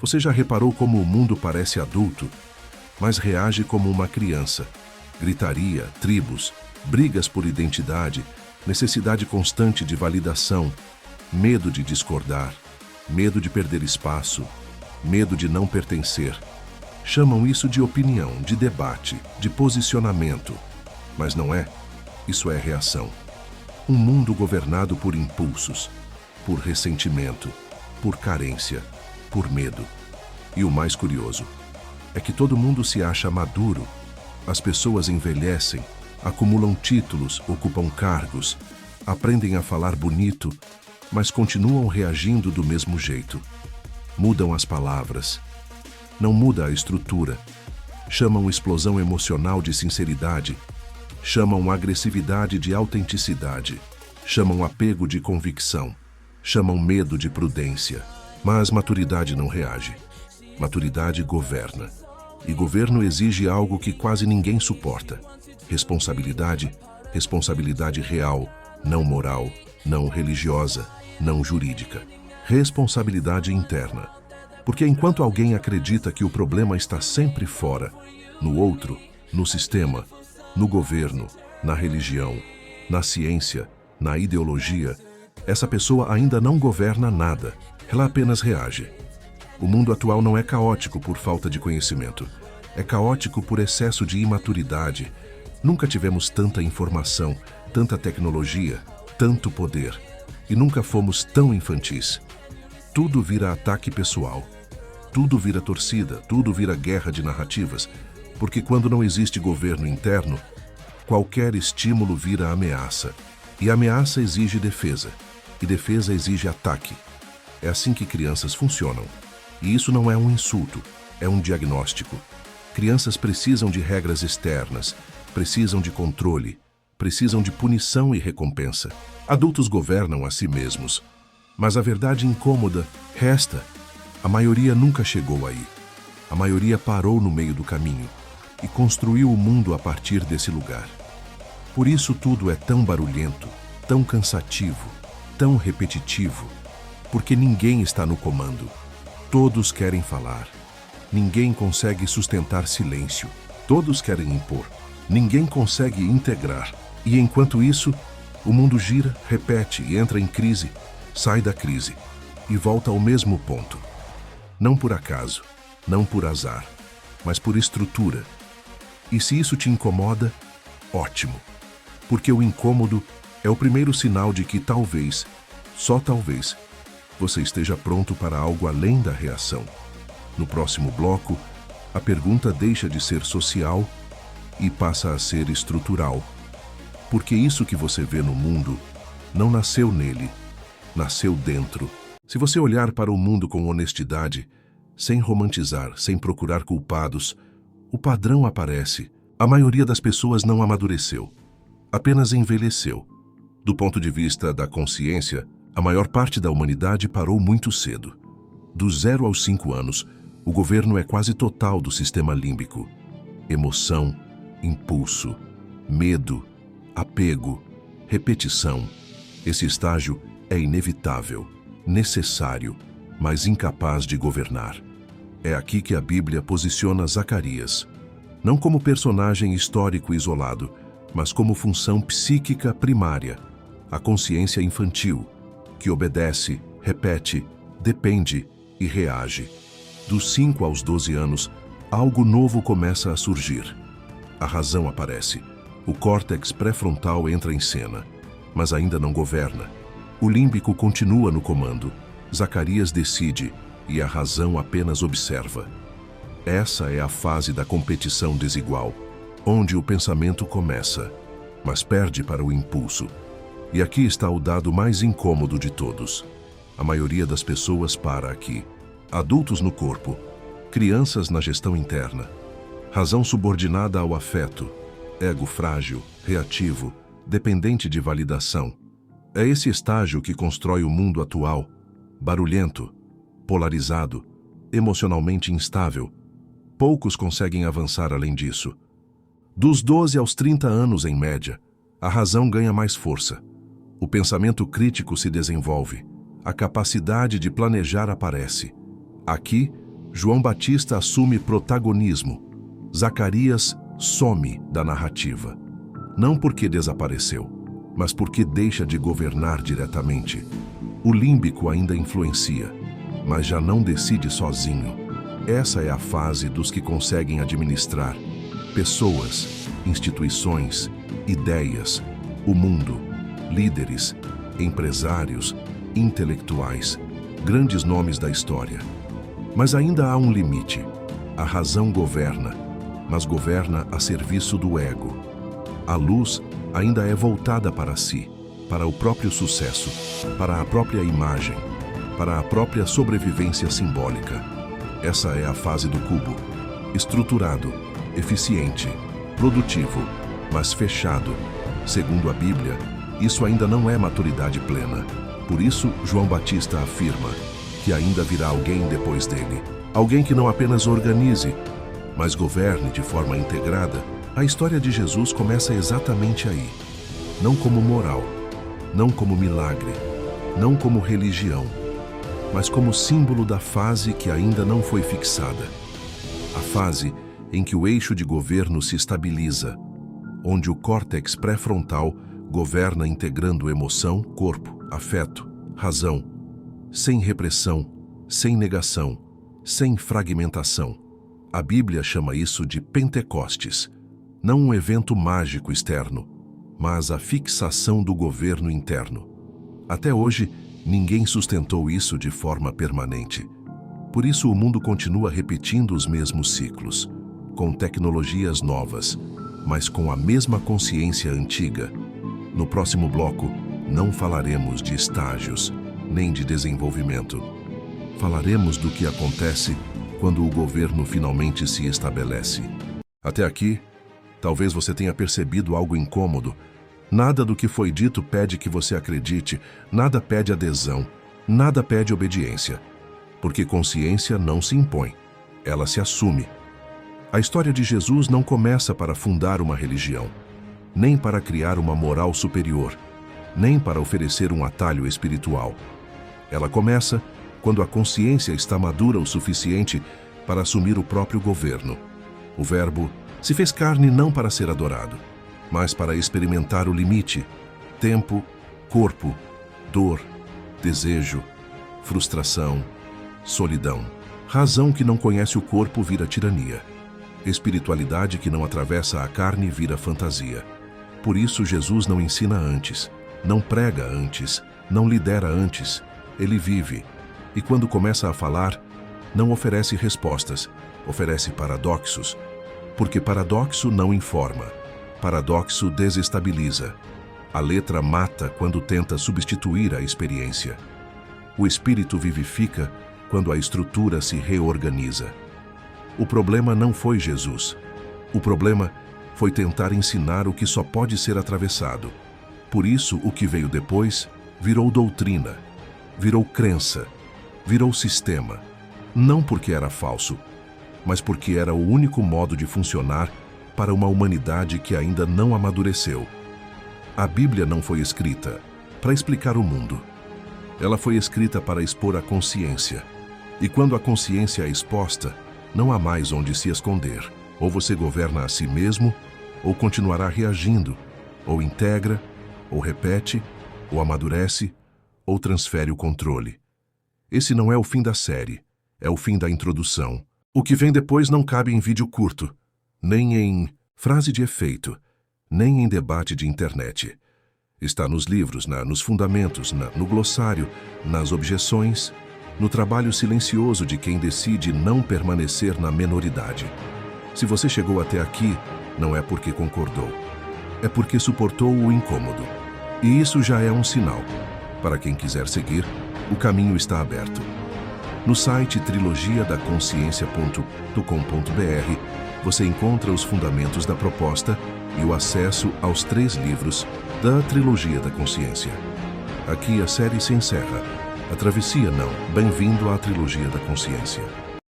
Você já reparou como o mundo parece adulto, mas reage como uma criança? Gritaria, tribos, brigas por identidade, necessidade constante de validação, medo de discordar, medo de perder espaço, medo de não pertencer. Chamam isso de opinião, de debate, de posicionamento. Mas não é. Isso é reação. Um mundo governado por impulsos, por ressentimento, por carência, por medo. E o mais curioso é que todo mundo se acha maduro. As pessoas envelhecem, acumulam títulos, ocupam cargos, aprendem a falar bonito, mas continuam reagindo do mesmo jeito. Mudam as palavras. Não muda a estrutura. Chamam explosão emocional de sinceridade. Chamam agressividade de autenticidade. Chamam apego de convicção. Chamam medo de prudência. Mas maturidade não reage. Maturidade governa. E governo exige algo que quase ninguém suporta. Responsabilidade, responsabilidade real, não moral, não religiosa, não jurídica. Responsabilidade interna. Porque enquanto alguém acredita que o problema está sempre fora, no outro, no sistema, no governo, na religião, na ciência, na ideologia, essa pessoa ainda não governa nada, ela apenas reage. O mundo atual não é caótico por falta de conhecimento, é caótico por excesso de imaturidade. Nunca tivemos tanta informação, tanta tecnologia, tanto poder, e nunca fomos tão infantis. Tudo vira ataque pessoal, tudo vira torcida, tudo vira guerra de narrativas, porque quando não existe governo interno, qualquer estímulo vira ameaça, e ameaça exige defesa, e defesa exige ataque. É assim que crianças funcionam. E isso não é um insulto, é um diagnóstico. Crianças precisam de regras externas, precisam de controle, precisam de punição e recompensa. Adultos governam a si mesmos. Mas a verdade incômoda resta. A maioria nunca chegou aí. A maioria parou no meio do caminho e construiu o mundo a partir desse lugar. Por isso tudo é tão barulhento, tão cansativo, tão repetitivo, porque ninguém está no comando. Todos querem falar. Ninguém consegue sustentar silêncio. Todos querem impor. Ninguém consegue integrar. E enquanto isso, o mundo gira, repete e entra em crise, sai da crise e volta ao mesmo ponto. Não por acaso, não por azar, mas por estrutura. E se isso te incomoda, ótimo. Porque o incômodo é o primeiro sinal de que talvez, só talvez, você esteja pronto para algo além da reação. No próximo bloco, a pergunta deixa de ser social e passa a ser estrutural. Porque isso que você vê no mundo não nasceu nele, nasceu dentro. Se você olhar para o mundo com honestidade, sem romantizar, sem procurar culpados, o padrão aparece. A maioria das pessoas não amadureceu, apenas envelheceu. Do ponto de vista da consciência, a maior parte da humanidade parou muito cedo. Dos 0 aos 5 anos, o governo é quase total do sistema límbico. Emoção, impulso, medo, apego, repetição. Esse estágio é inevitável, necessário, mas incapaz de governar. É aqui que a Bíblia posiciona Zacarias, não como personagem histórico isolado, mas como função psíquica primária, a consciência infantil, que obedece, repete, depende e reage. Dos 5 aos 12 anos, algo novo começa a surgir. A razão aparece. O córtex pré-frontal entra em cena, mas ainda não governa. O límbico continua no comando. Zacarias decide e a razão apenas observa. Essa é a fase da competição desigual, onde o pensamento começa, mas perde para o impulso. E aqui está o dado mais incômodo de todos. A maioria das pessoas para aqui. Adultos no corpo, crianças na gestão interna, razão subordinada ao afeto, ego frágil, reativo, dependente de validação. É esse estágio que constrói o mundo atual, barulhento, polarizado, emocionalmente instável. Poucos conseguem avançar além disso. Dos 12 aos 30 anos, em média, a razão ganha mais força. O pensamento crítico se desenvolve. A capacidade de planejar aparece. Aqui, João Batista assume protagonismo. Zacarias some da narrativa. Não porque desapareceu, mas porque deixa de governar diretamente. O límbico ainda influencia, mas já não decide sozinho. Essa é a fase dos que conseguem administrar pessoas, instituições, ideias, o mundo, líderes, empresários, intelectuais, grandes nomes da história. Mas ainda há um limite. A razão governa, mas governa a serviço do ego. A luz ainda é voltada para si, para o próprio sucesso, para a própria imagem, para a própria sobrevivência simbólica. Essa é a fase do cubo. Estruturado, eficiente, produtivo, mas fechado. Segundo a Bíblia, isso ainda não é maturidade plena. Por isso, João Batista afirma que ainda virá alguém depois dele. Alguém que não apenas organize, mas governe de forma integrada. A história de Jesus começa exatamente aí. Não como moral, não como milagre, não como religião, mas como símbolo da fase que ainda não foi fixada. A fase em que o eixo de governo se estabiliza, onde o córtex pré-frontal governa integrando emoção, corpo, afeto, razão, sem repressão, sem negação, sem fragmentação. A Bíblia chama isso de Pentecostes, não um evento mágico externo, mas a fixação do governo interno. Até hoje, ninguém sustentou isso de forma permanente. Por isso o mundo continua repetindo os mesmos ciclos, com tecnologias novas, mas com a mesma consciência antiga. No próximo bloco, não falaremos de estágios, nem de desenvolvimento. Falaremos do que acontece quando o governo finalmente se estabelece. Até aqui, talvez você tenha percebido algo incômodo. Nada do que foi dito pede que você acredite, nada pede adesão, nada pede obediência. Porque consciência não se impõe, ela se assume. A história de Jesus não começa para fundar uma religião, nem para criar uma moral superior, nem para oferecer um atalho espiritual. Ela começa quando a consciência está madura o suficiente para assumir o próprio governo. O Verbo se fez carne não para ser adorado, mas para experimentar o limite, tempo, corpo, dor, desejo, frustração, solidão. Razão que não conhece o corpo vira tirania. Espiritualidade que não atravessa a carne vira fantasia. Por isso Jesus não ensina antes, não prega antes, não lidera antes. Ele vive. E quando começa a falar, não oferece respostas, oferece paradoxos. Porque paradoxo não informa. Paradoxo desestabiliza. A letra mata quando tenta substituir a experiência. O espírito vivifica quando a estrutura se reorganiza. O problema não foi Jesus. O problema foi tentar ensinar o que só pode ser atravessado. Por isso, o que veio depois virou doutrina, virou crença, virou sistema. Não porque era falso, mas porque era o único modo de funcionar para uma humanidade que ainda não amadureceu. A Bíblia não foi escrita para explicar o mundo. Ela foi escrita para expor a consciência. E quando a consciência é exposta, não há mais onde se esconder. Ou você governa a si mesmo, ou continuará reagindo, ou integra, ou repete, ou amadurece, ou transfere o controle. Esse não é o fim da série, é o fim da introdução. O que vem depois não cabe em vídeo curto, nem em frase de efeito, nem em debate de internet. Está nos livros, nos fundamentos, no glossário, nas objeções, no trabalho silencioso de quem decide não permanecer na menoridade. Se você chegou até aqui, não é porque concordou, é porque suportou o incômodo. E isso já é um sinal. Para quem quiser seguir, o caminho está aberto. No site trilogiadaconsciência.com.br você encontra os fundamentos da proposta e o acesso aos 3 livros da Trilogia da Consciência. Aqui a série se encerra. A travessia não. Bem-vindo à Trilogia da Consciência.